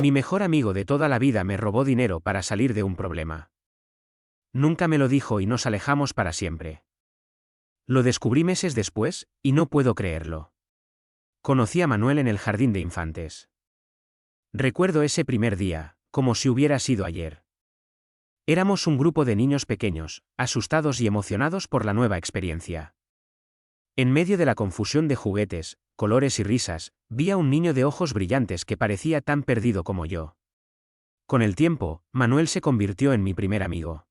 Mi mejor amigo de toda la vida me robó dinero para salir de un problema. Nunca me lo dijo y nos alejamos para siempre. Lo descubrí meses después, y no puedo creerlo. Conocí a Manuel en el jardín de infantes. Recuerdo ese primer día, como si hubiera sido ayer. Éramos un grupo de niños pequeños, asustados y emocionados por la nueva experiencia. En medio de la confusión de juguetes, colores y risas, vi a un niño de ojos brillantes que parecía tan perdido como yo. Con el tiempo, Manuel se convirtió en mi primer amigo.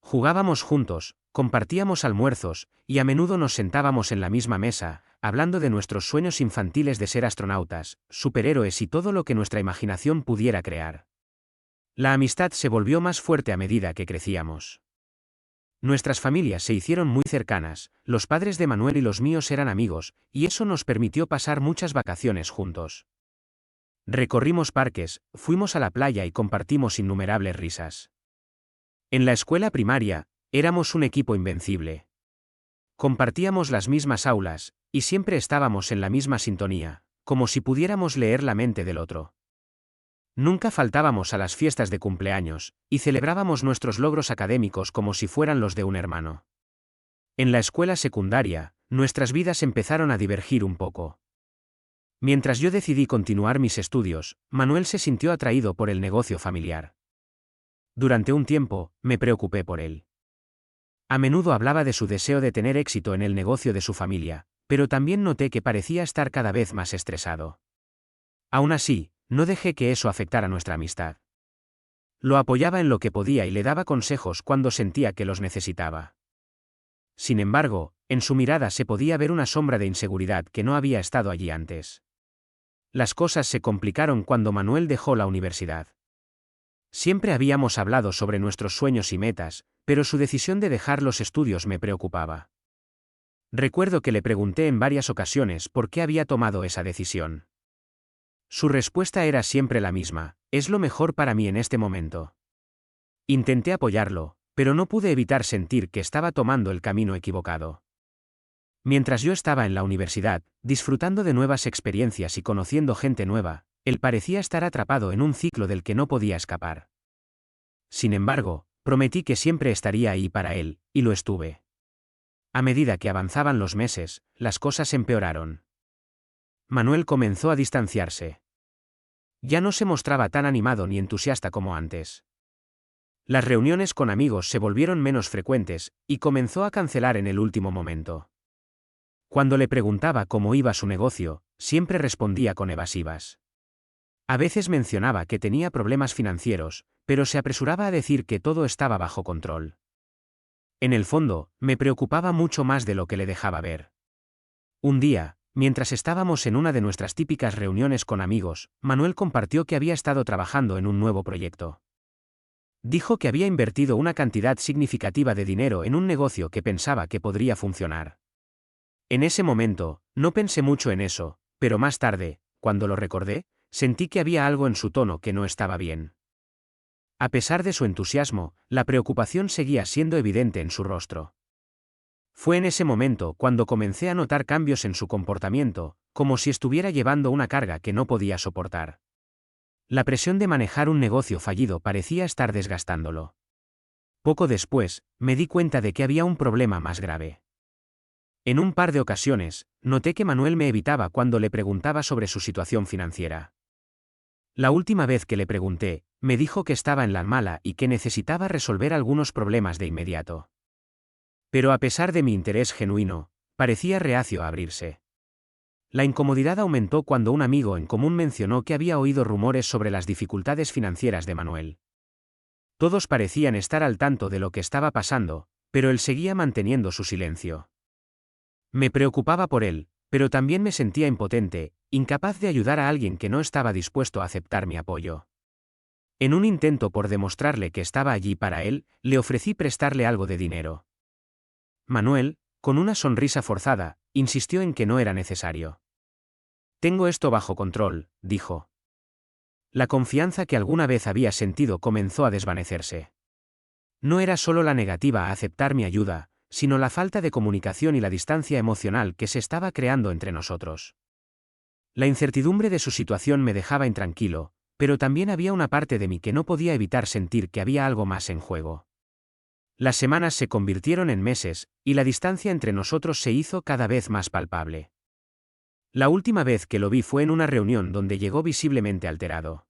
Jugábamos juntos, compartíamos almuerzos, y a menudo nos sentábamos en la misma mesa, hablando de nuestros sueños infantiles de ser astronautas, superhéroes y todo lo que nuestra imaginación pudiera crear. La amistad se volvió más fuerte a medida que crecíamos. Nuestras familias se hicieron muy cercanas, los padres de Manuel y los míos eran amigos, y eso nos permitió pasar muchas vacaciones juntos. Recorrimos parques, fuimos a la playa y compartimos innumerables risas. En la escuela primaria, éramos un equipo invencible. Compartíamos las mismas aulas, y siempre estábamos en la misma sintonía, como si pudiéramos leer la mente del otro. Nunca faltábamos a las fiestas de cumpleaños, y celebrábamos nuestros logros académicos como si fueran los de un hermano. En la escuela secundaria, nuestras vidas empezaron a divergir un poco. Mientras yo decidí continuar mis estudios, Manuel se sintió atraído por el negocio familiar. Durante un tiempo, me preocupé por él. A menudo hablaba de su deseo de tener éxito en el negocio de su familia, pero también noté que parecía estar cada vez más estresado. Aún así, no dejé que eso afectara nuestra amistad. Lo apoyaba en lo que podía y le daba consejos cuando sentía que los necesitaba. Sin embargo, en su mirada se podía ver una sombra de inseguridad que no había estado allí antes. Las cosas se complicaron cuando Manuel dejó la universidad. Siempre habíamos hablado sobre nuestros sueños y metas, pero su decisión de dejar los estudios me preocupaba. Recuerdo que le pregunté en varias ocasiones por qué había tomado esa decisión. Su respuesta era siempre la misma: es lo mejor para mí en este momento. Intenté apoyarlo, pero no pude evitar sentir que estaba tomando el camino equivocado. Mientras yo estaba en la universidad, disfrutando de nuevas experiencias y conociendo gente nueva, él parecía estar atrapado en un ciclo del que no podía escapar. Sin embargo, prometí que siempre estaría ahí para él, y lo estuve. A medida que avanzaban los meses, las cosas empeoraron. Manuel comenzó a distanciarse. Ya no se mostraba tan animado ni entusiasta como antes. Las reuniones con amigos se volvieron menos frecuentes, y comenzó a cancelar en el último momento. Cuando le preguntaba cómo iba su negocio, siempre respondía con evasivas. A veces mencionaba que tenía problemas financieros, pero se apresuraba a decir que todo estaba bajo control. En el fondo, me preocupaba mucho más de lo que le dejaba ver. Un día, mientras estábamos en una de nuestras típicas reuniones con amigos, Manuel compartió que había estado trabajando en un nuevo proyecto. Dijo que había invertido una cantidad significativa de dinero en un negocio que pensaba que podría funcionar. En ese momento, no pensé mucho en eso, pero más tarde, cuando lo recordé, sentí que había algo en su tono que no estaba bien. A pesar de su entusiasmo, la preocupación seguía siendo evidente en su rostro. Fue en ese momento cuando comencé a notar cambios en su comportamiento, como si estuviera llevando una carga que no podía soportar. La presión de manejar un negocio fallido parecía estar desgastándolo. Poco después, me di cuenta de que había un problema más grave. En un par de ocasiones, noté que Manuel me evitaba cuando le preguntaba sobre su situación financiera. La última vez que le pregunté, me dijo que estaba en la mala y que necesitaba resolver algunos problemas de inmediato. Pero a pesar de mi interés genuino, parecía reacio a abrirse. La incomodidad aumentó cuando un amigo en común mencionó que había oído rumores sobre las dificultades financieras de Manuel. Todos parecían estar al tanto de lo que estaba pasando, pero él seguía manteniendo su silencio. Me preocupaba por él, pero también me sentía impotente, incapaz de ayudar a alguien que no estaba dispuesto a aceptar mi apoyo. En un intento por demostrarle que estaba allí para él, le ofrecí prestarle algo de dinero. Manuel, con una sonrisa forzada, insistió en que no era necesario. «Tengo esto bajo control», dijo. La confianza que alguna vez había sentido comenzó a desvanecerse. No era solo la negativa a aceptar mi ayuda, sino la falta de comunicación y la distancia emocional que se estaba creando entre nosotros. La incertidumbre de su situación me dejaba intranquilo, pero también había una parte de mí que no podía evitar sentir que había algo más en juego. Las semanas se convirtieron en meses, y la distancia entre nosotros se hizo cada vez más palpable. La última vez que lo vi fue en una reunión donde llegó visiblemente alterado.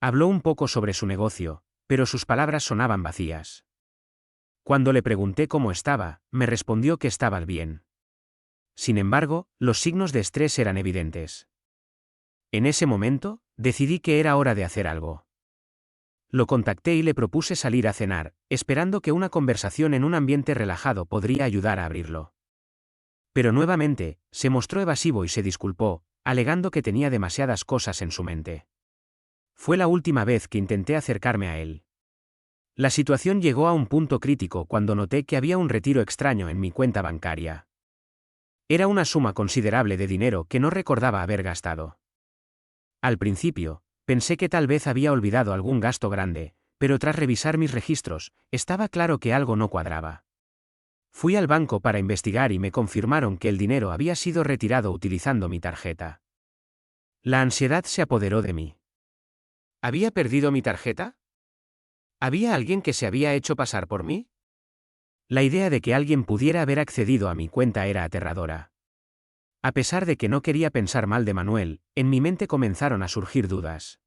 Habló un poco sobre su negocio, pero sus palabras sonaban vacías. Cuando le pregunté cómo estaba, me respondió que estaba bien. Sin embargo, los signos de estrés eran evidentes. En ese momento, decidí que era hora de hacer algo. Lo contacté y le propuse salir a cenar, esperando que una conversación en un ambiente relajado podría ayudar a abrirlo. Pero nuevamente, se mostró evasivo y se disculpó, alegando que tenía demasiadas cosas en su mente. Fue la última vez que intenté acercarme a él. La situación llegó a un punto crítico cuando noté que había un retiro extraño en mi cuenta bancaria. Era una suma considerable de dinero que no recordaba haber gastado. Al principio, pensé que tal vez había olvidado algún gasto grande, pero tras revisar mis registros, estaba claro que algo no cuadraba. Fui al banco para investigar y me confirmaron que el dinero había sido retirado utilizando mi tarjeta. La ansiedad se apoderó de mí. ¿Había perdido mi tarjeta? ¿Había alguien que se había hecho pasar por mí? La idea de que alguien pudiera haber accedido a mi cuenta era aterradora. A pesar de que no quería pensar mal de Manuel, en mi mente comenzaron a surgir dudas.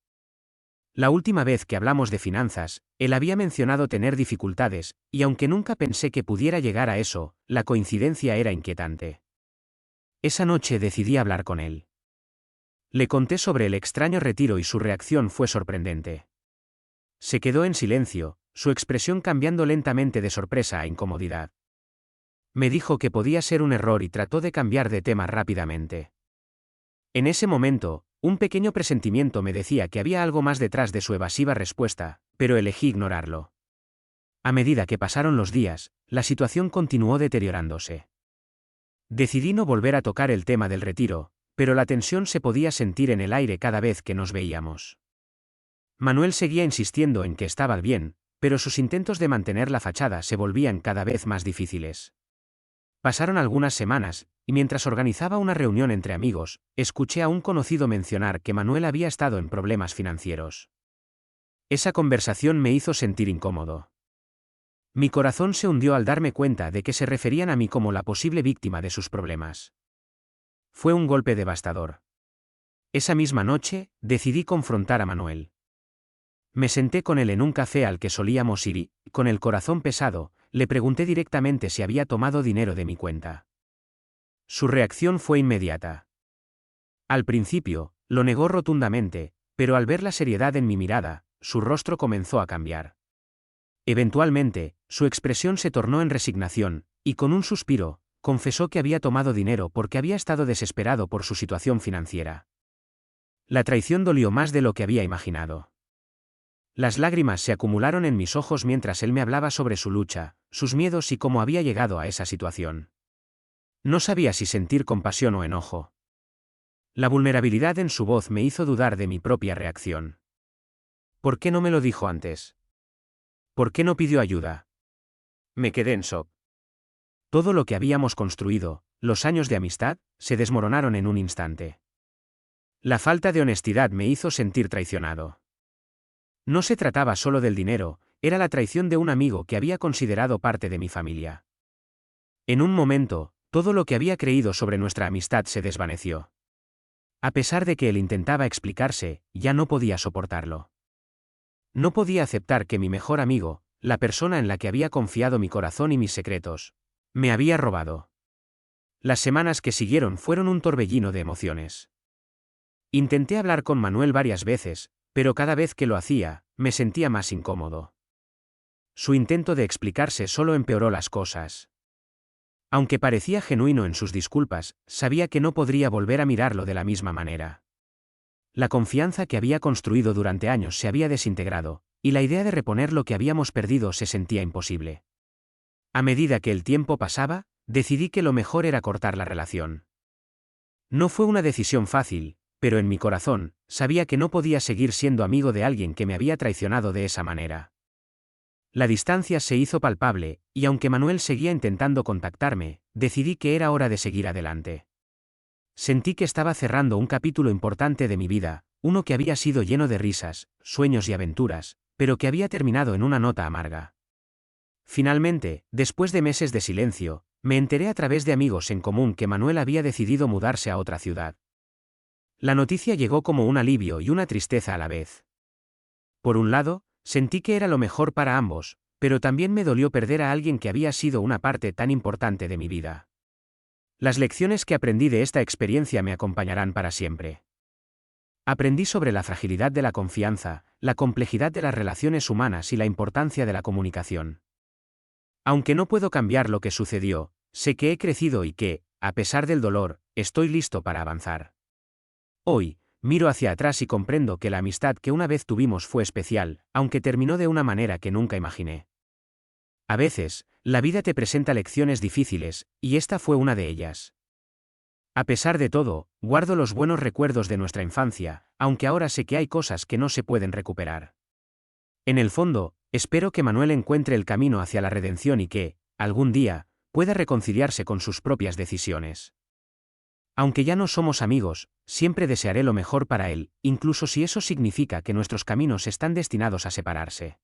La última vez que hablamos de finanzas, él había mencionado tener dificultades, y aunque nunca pensé que pudiera llegar a eso, la coincidencia era inquietante. Esa noche decidí hablar con él. Le conté sobre el extraño retiro y su reacción fue sorprendente. Se quedó en silencio, su expresión cambiando lentamente de sorpresa a incomodidad. Me dijo que podía ser un error y trató de cambiar de tema rápidamente. En ese momento, un pequeño presentimiento me decía que había algo más detrás de su evasiva respuesta, pero elegí ignorarlo. A medida que pasaron los días, la situación continuó deteriorándose. Decidí no volver a tocar el tema del retiro, pero la tensión se podía sentir en el aire cada vez que nos veíamos. Manuel seguía insistiendo en que estaba bien, pero sus intentos de mantener la fachada se volvían cada vez más difíciles. Pasaron algunas semanas, y mientras organizaba una reunión entre amigos, escuché a un conocido mencionar que Manuel había estado en problemas financieros. Esa conversación me hizo sentir incómodo. Mi corazón se hundió al darme cuenta de que se referían a mí como la posible víctima de sus problemas. Fue un golpe devastador. Esa misma noche, decidí confrontar a Manuel. Me senté con él en un café al que solíamos ir y, con el corazón pesado, le pregunté directamente si había tomado dinero de mi cuenta. Su reacción fue inmediata. Al principio, lo negó rotundamente, pero al ver la seriedad en mi mirada, su rostro comenzó a cambiar. Eventualmente, su expresión se tornó en resignación, y con un suspiro, confesó que había tomado dinero porque había estado desesperado por su situación financiera. La traición dolió más de lo que había imaginado. Las lágrimas se acumularon en mis ojos mientras él me hablaba sobre su lucha, sus miedos y cómo había llegado a esa situación. No sabía si sentir compasión o enojo. La vulnerabilidad en su voz me hizo dudar de mi propia reacción. ¿Por qué no me lo dijo antes? ¿Por qué no pidió ayuda? Me quedé en shock. Todo lo que habíamos construido, los años de amistad, se desmoronaron en un instante. La falta de honestidad me hizo sentir traicionado. No se trataba solo del dinero, era la traición de un amigo que había considerado parte de mi familia. En un momento, todo lo que había creído sobre nuestra amistad se desvaneció. A pesar de que él intentaba explicarse, ya no podía soportarlo. No podía aceptar que mi mejor amigo, la persona en la que había confiado mi corazón y mis secretos, me había robado. Las semanas que siguieron fueron un torbellino de emociones. Intenté hablar con Manuel varias veces, pero cada vez que lo hacía, me sentía más incómodo. Su intento de explicarse solo empeoró las cosas. Aunque parecía genuino en sus disculpas, sabía que no podría volver a mirarlo de la misma manera. La confianza que había construido durante años se había desintegrado, y la idea de reponer lo que habíamos perdido se sentía imposible. A medida que el tiempo pasaba, decidí que lo mejor era cortar la relación. No fue una decisión fácil, pero en mi corazón, sabía que no podía seguir siendo amigo de alguien que me había traicionado de esa manera. La distancia se hizo palpable, y aunque Manuel seguía intentando contactarme, decidí que era hora de seguir adelante. Sentí que estaba cerrando un capítulo importante de mi vida, uno que había sido lleno de risas, sueños y aventuras, pero que había terminado en una nota amarga. Finalmente, después de meses de silencio, me enteré a través de amigos en común que Manuel había decidido mudarse a otra ciudad. La noticia llegó como un alivio y una tristeza a la vez. Por un lado, sentí que era lo mejor para ambos, pero también me dolió perder a alguien que había sido una parte tan importante de mi vida. Las lecciones que aprendí de esta experiencia me acompañarán para siempre. Aprendí sobre la fragilidad de la confianza, la complejidad de las relaciones humanas y la importancia de la comunicación. Aunque no puedo cambiar lo que sucedió, sé que he crecido y que, a pesar del dolor, estoy listo para avanzar. Hoy, miro hacia atrás y comprendo que la amistad que una vez tuvimos fue especial, aunque terminó de una manera que nunca imaginé. A veces, la vida te presenta lecciones difíciles, y esta fue una de ellas. A pesar de todo, guardo los buenos recuerdos de nuestra infancia, aunque ahora sé que hay cosas que no se pueden recuperar. En el fondo, espero que Manuel encuentre el camino hacia la redención y que, algún día, pueda reconciliarse con sus propias decisiones. Aunque ya no somos amigos, siempre desearé lo mejor para él, incluso si eso significa que nuestros caminos están destinados a separarse.